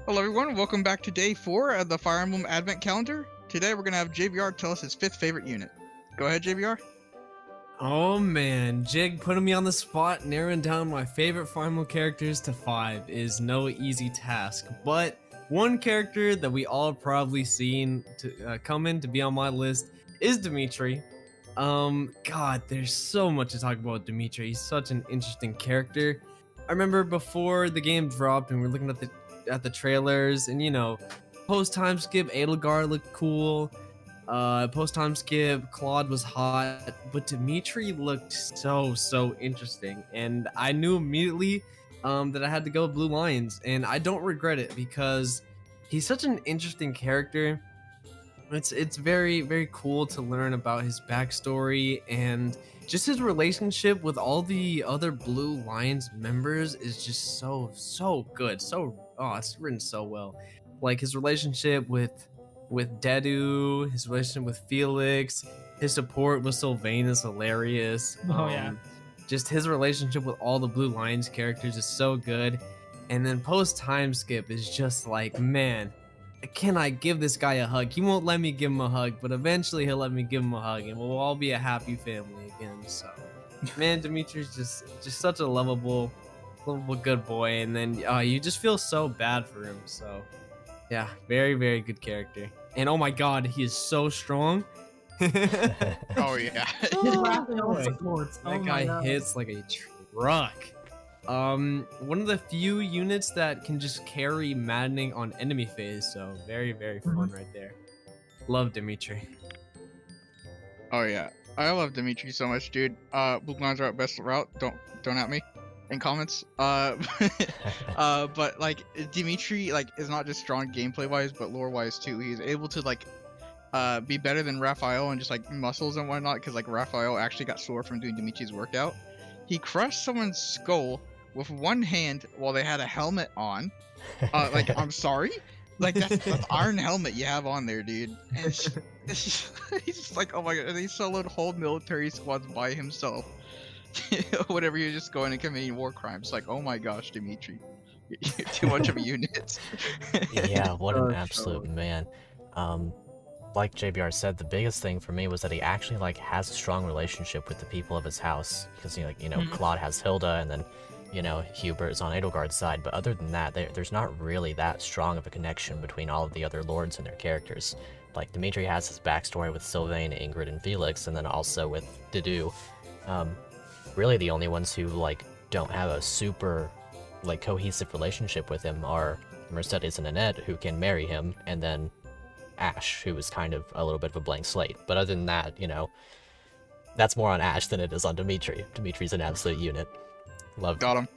Hello everyone, welcome back to day 4 of the Fire Emblem Advent Calendar. Today we're going to have JVR tell us his 5th favorite unit. Go ahead, JVR. Oh man, Jig putting me on the spot, narrowing down my favorite Fire Emblem characters to 5 is no easy task, but one character that we all probably seen to come in to be on my list is Dimitri. God, there's so much to talk about Dimitri. He's such an interesting character. I remember before the game dropped and we're looking at the trailers, and post time skip Edelgard looked cool. Post time skip Claude was hot, but Dimitri looked so interesting, and I knew immediately that I had to go with Blue Lions, and I don't regret it because he's such an interesting character. It's very cool to learn about his backstory, and just his relationship with all the other Blue Lions members is just so good. It's written so well. Like his relationship with Dedu, his relationship with Felix, his support with Sylvain is hilarious. Yeah. Just his relationship with all the Blue Lions characters is so good. And then post time skip is just like, man, can I give this guy a hug? He won't let me give him a hug, but eventually he'll let me give him a hug, and we'll all be a happy family again. So, man, Dimitri's just such a lovable good boy, and then you just feel so bad for him. So, yeah, very good character. And oh my God, he is so strong. Oh yeah. That guy hits like a truck. One of the few units that can just carry maddening on enemy phase, so very fun right there. Love Dimitri. Oh yeah. I love Dimitri so much, dude. Blue Lions are at best route. Don't at me in comments. But like Dimitri is not just strong gameplay wise, but lore wise too. He's able to be better than Raphael and just muscles and whatnot, because Raphael actually got sore from doing Dimitri's workout. He crushed someone's skull with one hand while they had a helmet on. I'm sorry? That's iron helmet you have on there, dude. And he's just like, oh my God, and he soloed whole military squads by himself. Whenever you're just going and committing war crimes. Like, oh my gosh, Dimitri. You're too much of a unit. Yeah, what an absolute man. Like JBR said, the biggest thing for me was that he actually has a strong relationship with the people of his house, because Claude has Hilda, and then Hubert is on Edelgard's side, but other than that, there's not really that strong of a connection between all of the other lords and their characters. Like, Dimitri has his backstory with Sylvain, Ingrid, and Felix, and then also with Dedu. Really the only ones who don't have a super cohesive relationship with him are Mercedes and Annette, who can marry him, and then Ash, who is kind of a little bit of a blank slate. But other than that, that's more on Ash than it is on Dimitri. Dimitri's an absolute unit. Got him.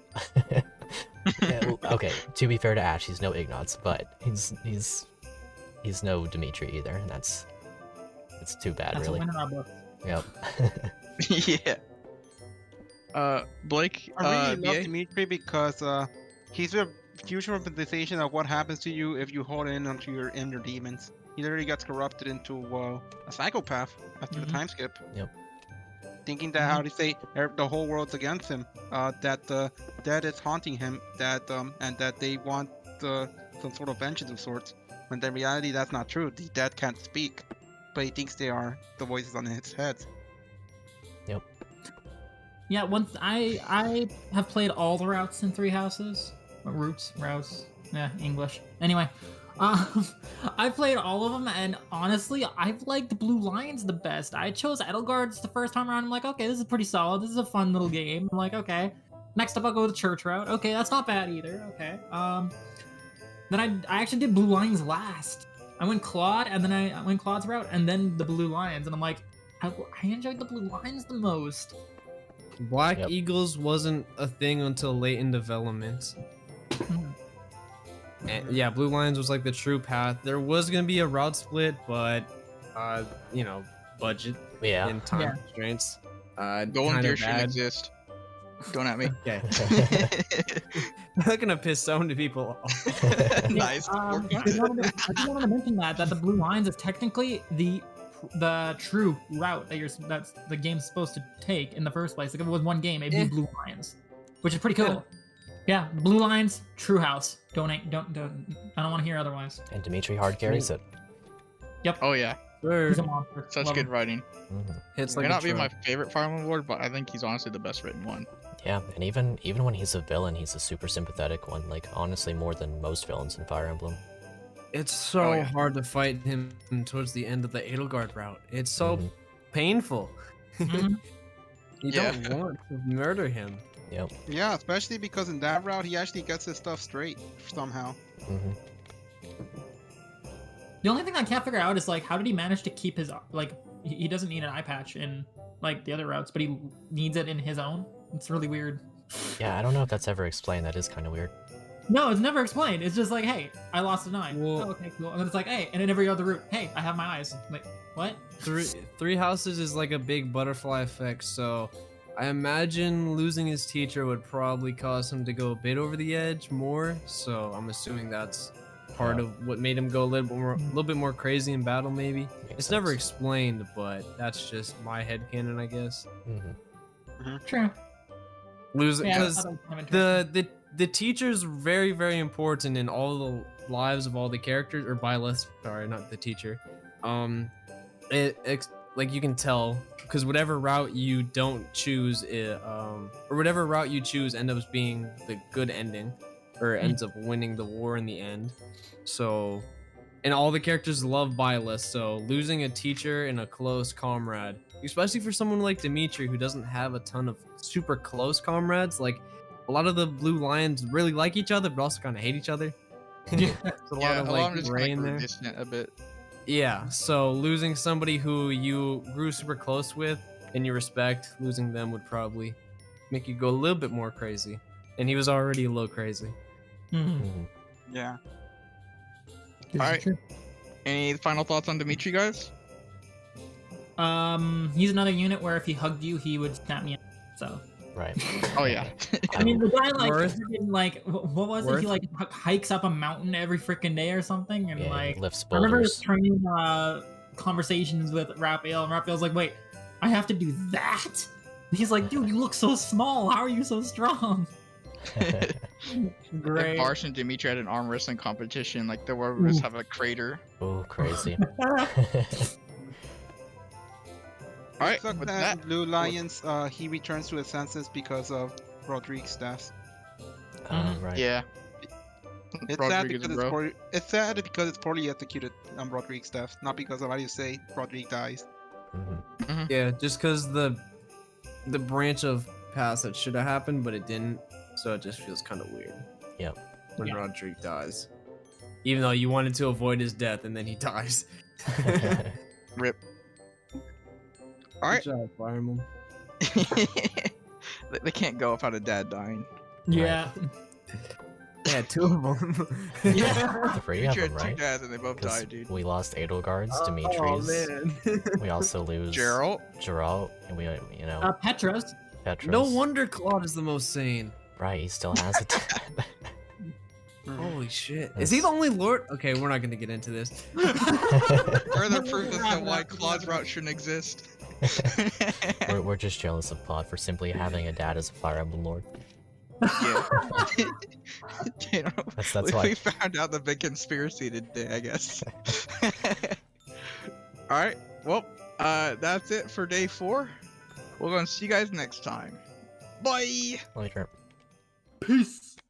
Yeah, okay, to be fair to Ash, he's no Ignatz, but he's no Dimitri either, and it's too bad, That's really. a win in our book. Yep. Yeah. Blake. I really love BA? Dimitri because he's a future representation of what happens to you if you hold in onto your inner demons. He literally gets corrupted into a psychopath after the time skip. Yep. Thinking that how to say the whole world's against him, that the dead is haunting him, that and that they want some sort of vengeance of sorts. When in reality that's not true. The dead can't speak, but he thinks they are the voices on his head. Yep. Yeah, once I have played all the routes in Three Houses. Routes. Yeah, English. Anyway, I played all of them, and honestly, I've liked Blue Lions the best. I chose Edelgard's the first time around. I'm like, okay, this is pretty solid. This is a fun little game. I'm like, okay. Next up, I'll go the church route. Okay, that's not bad either. Okay. Then I actually did Blue Lions last. I went Claude, and then I went Claude's route, and then the Blue Lions, and I'm like, I enjoyed the Blue Lions the most. Black Yep. Eagles wasn't a thing until late in development. And yeah, Blue Lions was the true path. There was gonna be a route split, but budget Yeah. and time Yeah. constraints. Golden kinda Deer shouldn't bad. exist. Don't at me. Okay. I'm not gonna piss so many people off. Nice. I just wanted to mention that the Blue Lions is technically the true route that's the game's supposed to take in the first place. Like if it was one game, it'd be Blue Lions, which is pretty cool. Yeah, Blue Lions, true house. Don't. I don't want to hear otherwise. And Dimitri hard carries it. Oh yeah, Sure. He's a monster. such Love good him. writing. Hits May like a not be my truck. favorite Fire Emblem Lord, but I think he's honestly the best written one. Yeah, and even when he's a villain, he's a super sympathetic one. Like honestly, more than most villains in Fire Emblem. It's so Oh, yeah. hard to fight him towards the end of the Edelgard route. It's so Mhm. painful. Mhm. You Yeah. don't want to murder him. Yep. Yeah, especially because in that route he actually gets his stuff straight somehow. hmm The only thing I can't figure out is like, how did he manage to keep his like? He doesn't need an eye patch in like the other routes, but he needs it in his own. It's really weird. Yeah, I don't know if that's ever explained. That is kind of weird. No, it's never explained. It's just like, hey, I lost an eye. Well- Oh, okay, cool. And then it's like, hey, and in every other route, hey, I have my eyes. Like, what? Three houses is like a big butterfly effect, so I imagine losing his teacher would probably cause him to go a bit over the edge more. So I'm assuming that's part Yeah. of what made him go a little bit more crazy in battle. Maybe Makes it's never sense. explained, but that's just my headcanon, I guess. True. Losing Yeah, because I thought that was kind of interesting. the teacher's very important in all the lives of all the characters, or Byleth, sorry, not the teacher. Like you can tell because whatever route you don't choose or whatever route you choose ends up being the good ending, or ends up winning the war in the end. So, and all the characters love Byleth, so losing a teacher and a close comrade, especially for someone like Dimitri who doesn't have a ton of super close comrades, like a lot of the Blue Lions really like each other but also kind of hate each other. Yeah. There's a lot Yeah, of a lot of like them just gray kind in of there. distant a bit. Yeah, so losing somebody who you grew super close with and you respect, losing them would probably make you go a little bit more crazy. And he was already a little crazy. Mhm. Yeah. This is Alright. true. Any final thoughts on Dimitri, guys? He's another unit where if he hugged you, he would snap me. So. Right. Oh yeah. I mean, the guy like Worth- freaking, like what was it? He Worth- like hikes up a mountain every freaking day or something, and Yeah, like he lifts I remember his boulders. training conversations with Raphael, and Raphael's like, "Wait, I have to do that?" He's like, "Dude, you look so small. How are you so strong?" Great. Barsh and Dimitri had an arm wrestling competition, like the warriors have a crater. Oh, crazy. Alright, Except with that that, Blue Lions, he returns to his senses because of Rodriguez's death. Right. yeah. It's sad Rodriguez because and it's bro. poorly, it's sad because it's poorly executed on Rodriguez's death, not because of how you say Rodriguez dies. Mhm. Yeah, just because the branch of paths that should have happened, but it didn't. So it just feels kind of weird. Yep. When Yeah. Rodrigue dies. Even though you wanted to avoid his death and then he dies. Rip. Good Alright. job, Fire Emblem. They can't go without a dad dying. Yeah. Yeah, two of them. Yeah. Three of Dimitri them, had two right? dads and they both 'Cause died, dude. we lost Edelgard's, Dimitri's. Oh, man. We also lose Geralt. Geralt, and we, Petras. Petrus. No wonder Claude is the most sane. Right, he still has it. Holy shit. Is he the only lord? Okay, we're not gonna get into this. Further proof as to why Claude's route shouldn't exist. we're just jealous of Claude for simply having a dad as a Fire Emblem Lord. Yeah. You know, That's we why. found out the big conspiracy today, I guess. Alright, well, that's it for day 4. We're gonna see you guys next time. Bye! Later. Peace.